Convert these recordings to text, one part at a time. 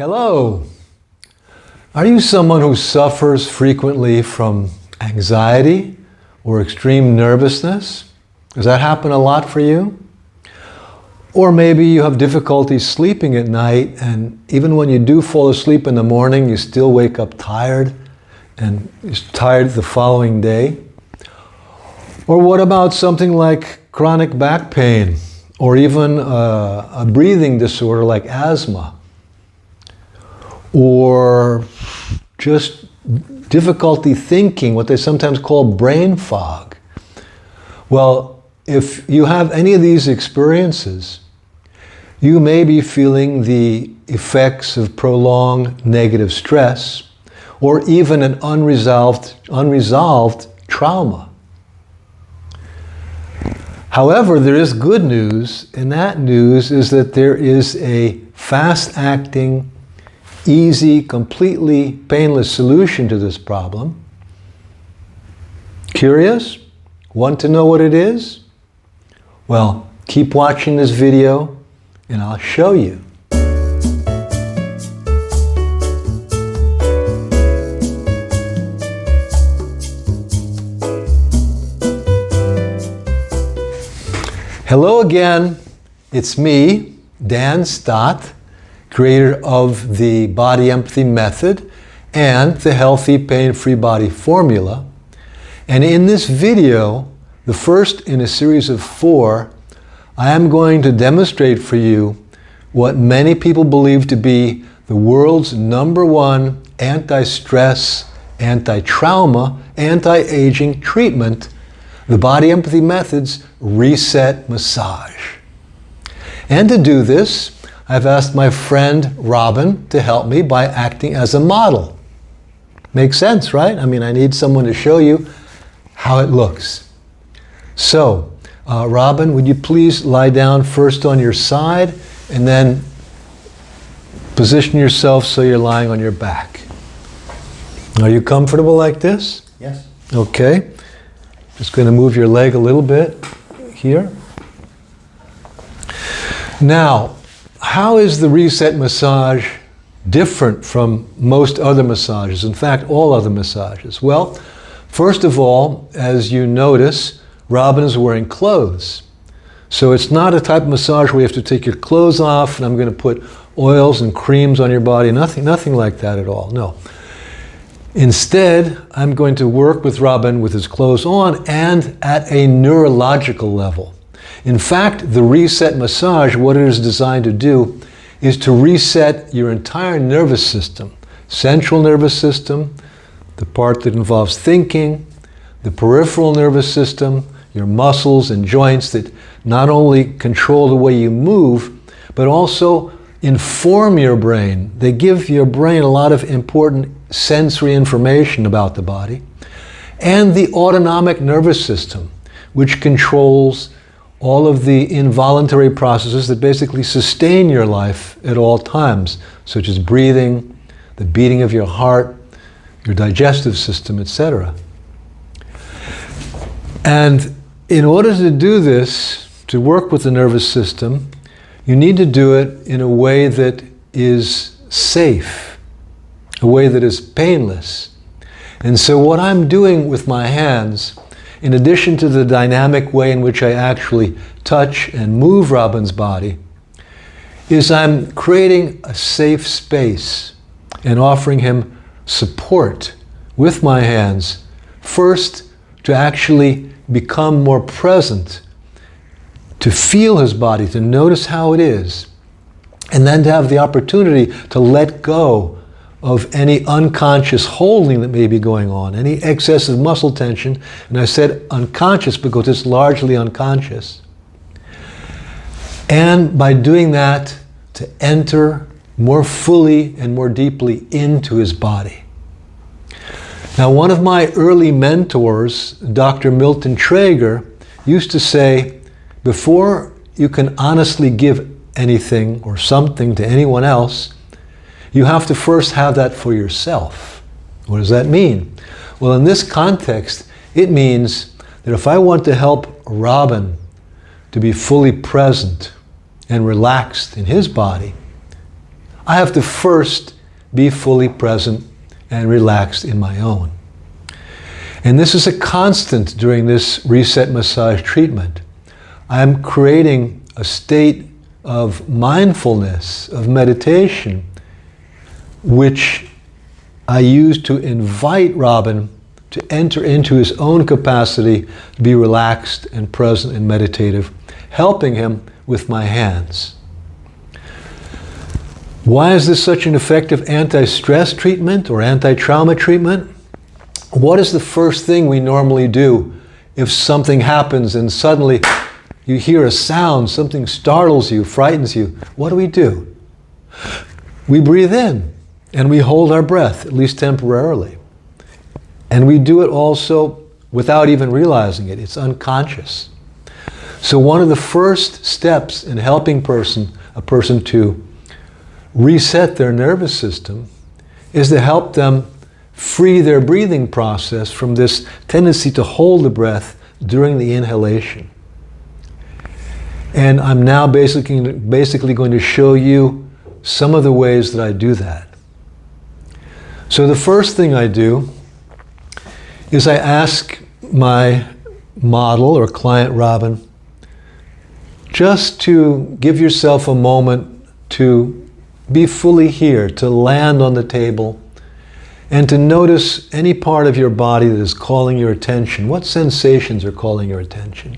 Hello. Are you someone who suffers frequently from anxiety or extreme nervousness? Does that happen a lot for you? Or maybe you have difficulty sleeping at night, and even when you do fall asleep in the morning, you still wake up tired and you're tired the following day. Or what about something like chronic back pain, or even a breathing disorder like asthma? Or just difficulty thinking, what they sometimes call brain fog. Well, if you have any of these experiences, you may be feeling the effects of prolonged negative stress, or even an unresolved trauma. However, there is good news, and that news is that there is a fast-acting, easy, completely painless solution to this problem. Curious? Want to know what it is? Well, keep watching this video and I'll show you. Hello again, it's me, Dan Stodt, creator of the Body Empathy Method and the Healthy Pain-Free Body Formula. And in this video, the first in a series of 4, I am going to demonstrate for you what many people believe to be the world's #1 anti-stress, anti-trauma, anti-aging treatment, the Body Empathy Method's Reset Massage. And to do this, I've asked my friend Robin to help me by acting as a model. Makes sense, right? I mean, I need someone to show you how it looks. So, Robin, would you please lie down first on your side and then position yourself so you're lying on your back. Are you comfortable like this? Yes. Okay. Just going to move your leg a little bit here. Now, how is the reset massage different from most other massages? In fact, all other massages. Well, first of all, as you notice, Robin is wearing clothes. So it's not a type of massage where you have to take your clothes off and I'm going to put oils and creams on your body. Nothing like that at all. No. Instead, I'm going to work with Robin with his clothes on and at a neurological level. In fact, the reset massage, what it is designed to do is to reset your entire nervous system. Central nervous system, the part that involves thinking, the peripheral nervous system, your muscles and joints that not only control the way you move, but also inform your brain. They give your brain a lot of important sensory information about the body. And the autonomic nervous system, which controls all of the involuntary processes that basically sustain your life at all times, such as breathing, the beating of your heart, your digestive system, etc. And in order to do this, to work with the nervous system, you need to do it in a way that is safe, a way that is painless. And so what I'm doing with my hands, in addition to the dynamic way in which I actually touch and move Robin's body, is I'm creating a safe space and offering him support with my hands, first to actually become more present, to feel his body, to notice how it is, and then to have the opportunity to let go of any unconscious holding that may be going on, any excessive muscle tension. And I said unconscious because it's largely unconscious. And by doing that, to enter more fully and more deeply into his body. Now, one of my early mentors, Dr. Milton Traeger, used to say, before you can honestly give anything or something to anyone else, you have to first have that for yourself. What does that mean? Well, in this context, it means that if I want to help Robin to be fully present and relaxed in his body, I have to first be fully present and relaxed in my own. And this is a constant during this reset massage treatment. I'm creating a state of mindfulness, of meditation, which I use to invite Robin to enter into his own capacity to be relaxed and present and meditative, helping him with my hands. Why is this such an effective anti-stress treatment or anti-trauma treatment? What is the first thing we normally do if something happens and suddenly you hear a sound, something startles you, frightens you? What do? We breathe in and we hold our breath, at least temporarily. And we do it also without even realizing it. It's unconscious. So one of the first steps in helping a person to reset their nervous system is to help them free their breathing process from this tendency to hold the breath during the inhalation. And I'm now basically going to show you some of the ways that I do that. So the first thing I do is I ask my model or client Robin just to give yourself a moment to be fully here, to land on the table, and to notice any part of your body that is calling your attention. What sensations are calling your attention?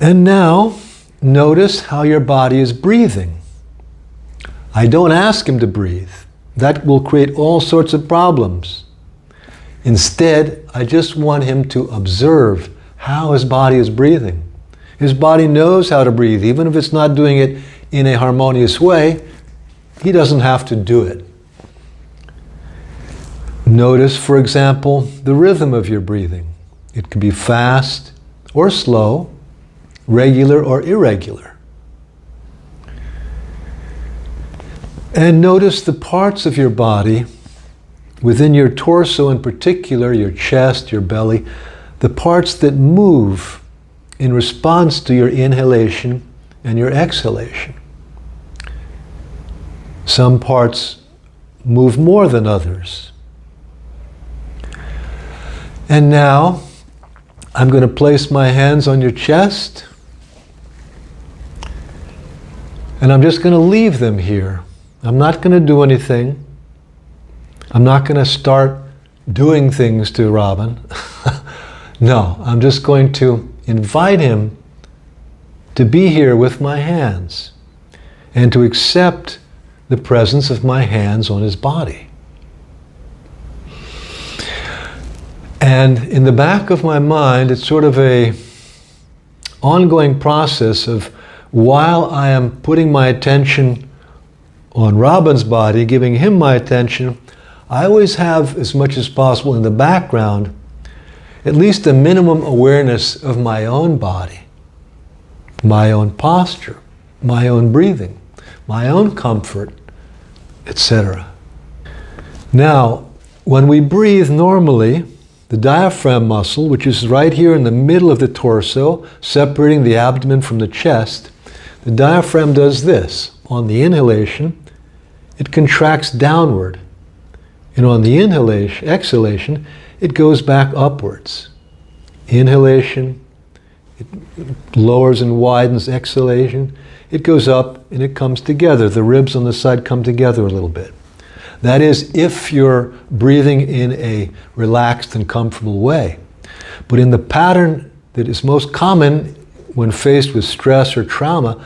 And now, notice how your body is breathing. I don't ask him to breathe. That will create all sorts of problems. Instead, I just want him to observe how his body is breathing. His body knows how to breathe, even if it's not doing it in a harmonious way. He doesn't have to do it. Notice, for example, the rhythm of your breathing. It could be fast or slow, regular or irregular. And notice the parts of your body, within your torso in particular, your chest, your belly, the parts that move in response to your inhalation and your exhalation. Some parts move more than others. And now, I'm going to place my hands on your chest, and I'm just going to leave them here. I'm not going to do anything. I'm not going to start doing things to Robin. No, I'm just going to invite him to be here with my hands and to accept the presence of my hands on his body. And in the back of my mind, it's sort of a ongoing process of, while I am putting my attention on Robin's body, giving him my attention, I always have, as much as possible in the background, at least a minimum awareness of my own body, my own posture, my own breathing, my own comfort, etc. Now, when we breathe normally, the diaphragm muscle, which is right here in the middle of the torso, separating the abdomen from the chest, the diaphragm does this. On the inhalation, it contracts downward. And on the exhalation, it goes back upwards. Inhalation, it lowers and widens. Exhalation, it goes up and it comes together. The ribs on the side come together a little bit. That is, if you're breathing in a relaxed and comfortable way. But in the pattern that is most common when faced with stress or trauma,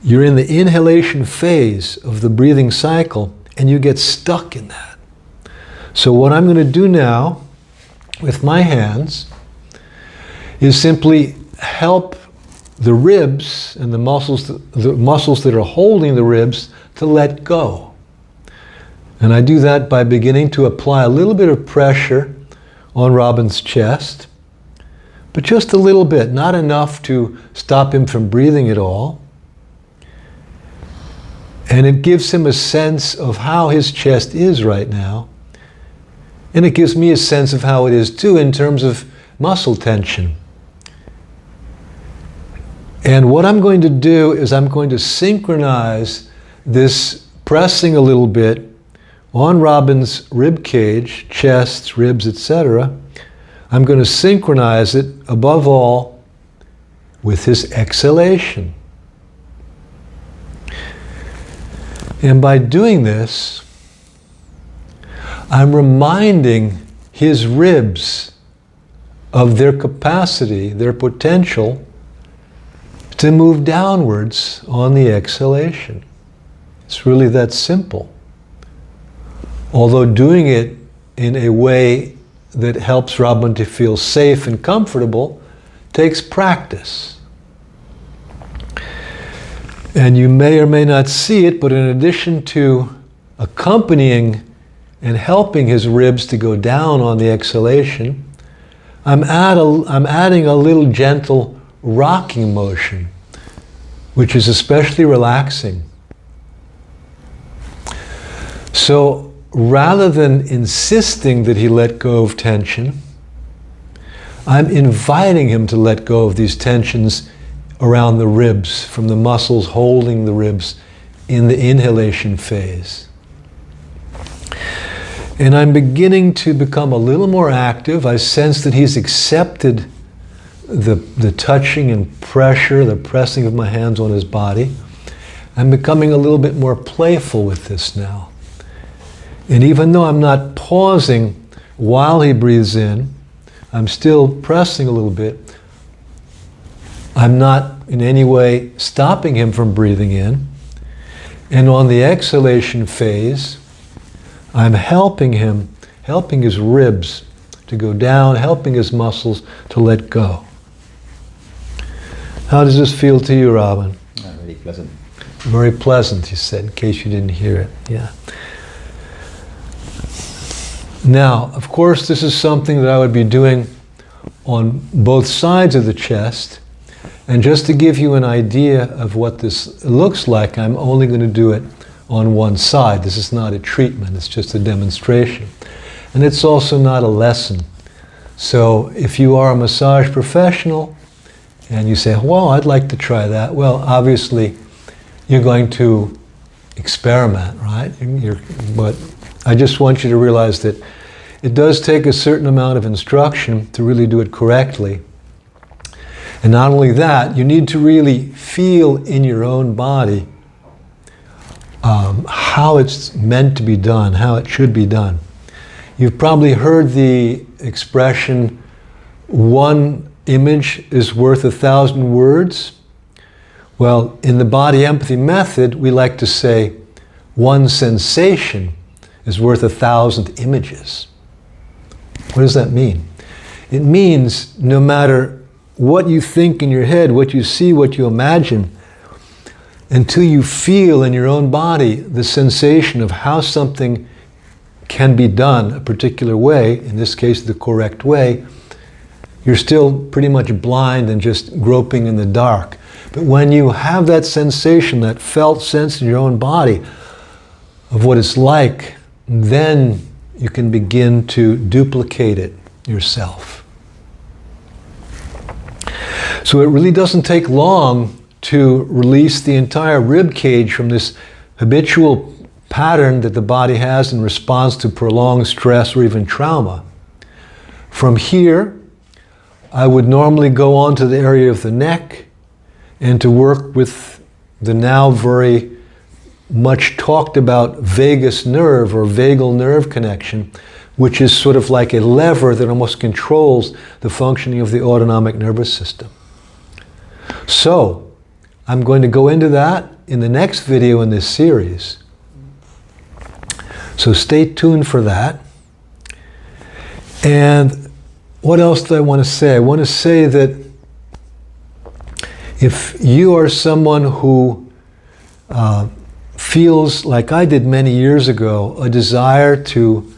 you're in the inhalation phase of the breathing cycle and you get stuck in that. So what I'm going to do now with my hands is simply help the ribs and the muscles that are holding the ribs to let go. And I do that by beginning to apply a little bit of pressure on Robin's chest, but just a little bit, not enough to stop him from breathing at all. And it gives him a sense of how his chest is right now. And it gives me a sense of how it is too in terms of muscle tension. And what I'm going to do is I'm going to synchronize this pressing a little bit on Robin's rib cage, chest, ribs, etc. I'm going to synchronize it, above all, with his exhalation. And by doing this, I'm reminding his ribs of their capacity, their potential to move downwards on the exhalation. It's really that simple. Although doing it in a way that helps Robin to feel safe and comfortable takes practice. And you may or may not see it, but in addition to accompanying and helping his ribs to go down on the exhalation, I'm adding a little gentle rocking motion, which is especially relaxing. So rather than insisting that he let go of tension, I'm inviting him to let go of these tensions around the ribs, from the muscles holding the ribs in the inhalation phase. And I'm beginning to become a little more active. I sense that he's accepted the touching and pressure, the pressing of my hands on his body. I'm becoming a little bit more playful with this now. And even though I'm not pausing while he breathes in, I'm still pressing a little bit. I'm not in any way stopping him from breathing in. And on the exhalation phase, I'm helping him, helping his ribs to go down, helping his muscles to let go. How does this feel to you, Robin? Very pleasant. Very pleasant, he said, in case you didn't hear it. Yeah. Now, of course, this is something that I would be doing on both sides of the chest. And just to give you an idea of what this looks like, I'm only going to do it on one side. This is not a treatment, it's just a demonstration. And it's also not a lesson. So if you are a massage professional and you say, well, I'd like to try that, well, obviously you're going to experiment, right? But I just want you to realize that it does take a certain amount of instruction to really do it correctly. And not only that, you need to really feel in your own body how it's meant to be done, how it should be done. You've probably heard the expression, one image is worth 1,000 words. Well, in the body empathy method, we like to say one sensation is worth 1,000 images. What does that mean? It means no matter what you think in your head, what you see, what you imagine, until you feel in your own body the sensation of how something can be done a particular way, in this case the correct way, you're still pretty much blind and just groping in the dark. But when you have that sensation, that felt sense in your own body of what it's like, then you can begin to duplicate it yourself. So it really doesn't take long to release the entire rib cage from this habitual pattern that the body has in response to prolonged stress or even trauma. From here, I would normally go on to the area of the neck and to work with the now very much talked about vagus nerve or vagal nerve connection, which is sort of like a lever that almost controls the functioning of the autonomic nervous system. So, I'm going to go into that in the next video in this series. So stay tuned for that. And what else do I want to say? I want to say that if you are someone who feels, like I did many years ago, a desire to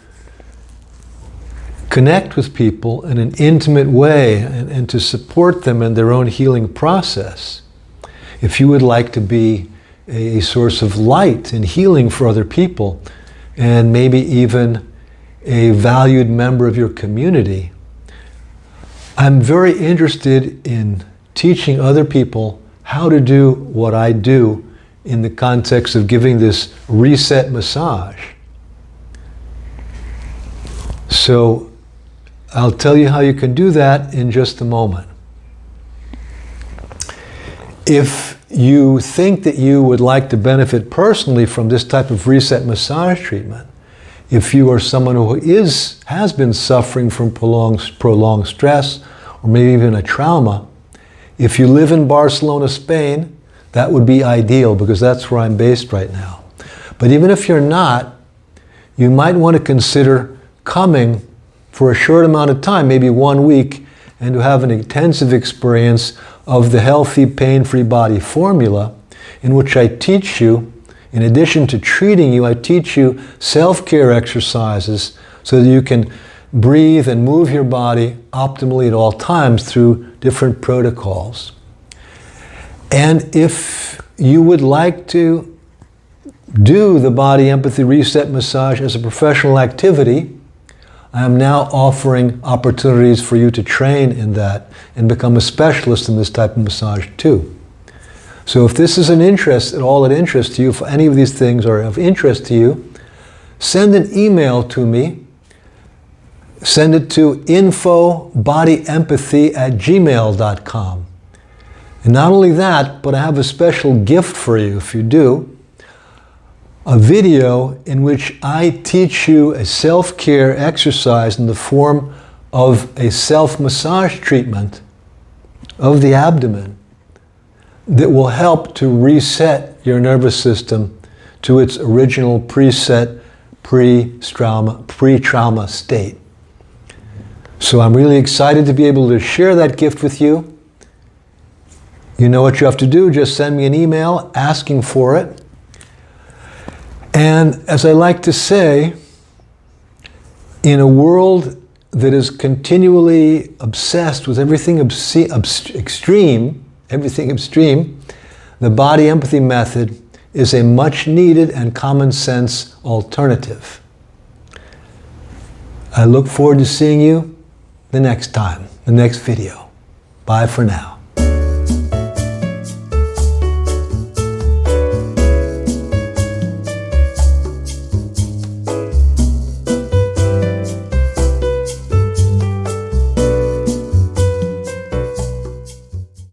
connect with people in an intimate way and to support them in their own healing process, if you would like to be a source of light and healing for other people, and maybe even a valued member of your community, I'm very interested in teaching other people how to do what I do in the context of giving this reset massage. So I'll tell you how you can do that in just a moment. If you think that you would like to benefit personally from this type of reset massage treatment, if you are someone who has been suffering from prolonged stress, or maybe even a trauma, if you live in Barcelona, Spain, that would be ideal because that's where I'm based right now. But even if you're not, you might want to consider coming for a short amount of time, maybe 1 week, and to have an intensive experience of the Healthy Pain-Free Body formula, in which I teach you, in addition to treating you, I teach you self-care exercises so that you can breathe and move your body optimally at all times through different protocols. And if you would like to do the body empathy reset massage as a professional activity, I am now offering opportunities for you to train in that and become a specialist in this type of massage too. So if this is an interest, at all of interest to you, if any of these things are of interest to you, send an email to me. Send it to info.bodyempathy@gmail.com. And not only that, but I have a special gift for you if you do. A video in which I teach you a self-care exercise in the form of a self-massage treatment of the abdomen that will help to reset your nervous system to its original preset pre-trauma state. So I'm really excited to be able to share that gift with you. You know what you have to do, just send me an email asking for it. And as I like to say, in a world that is continually obsessed with everything extreme, the body empathy method is a much needed and common sense alternative. I look forward to seeing you the next time, the next video. Bye for now.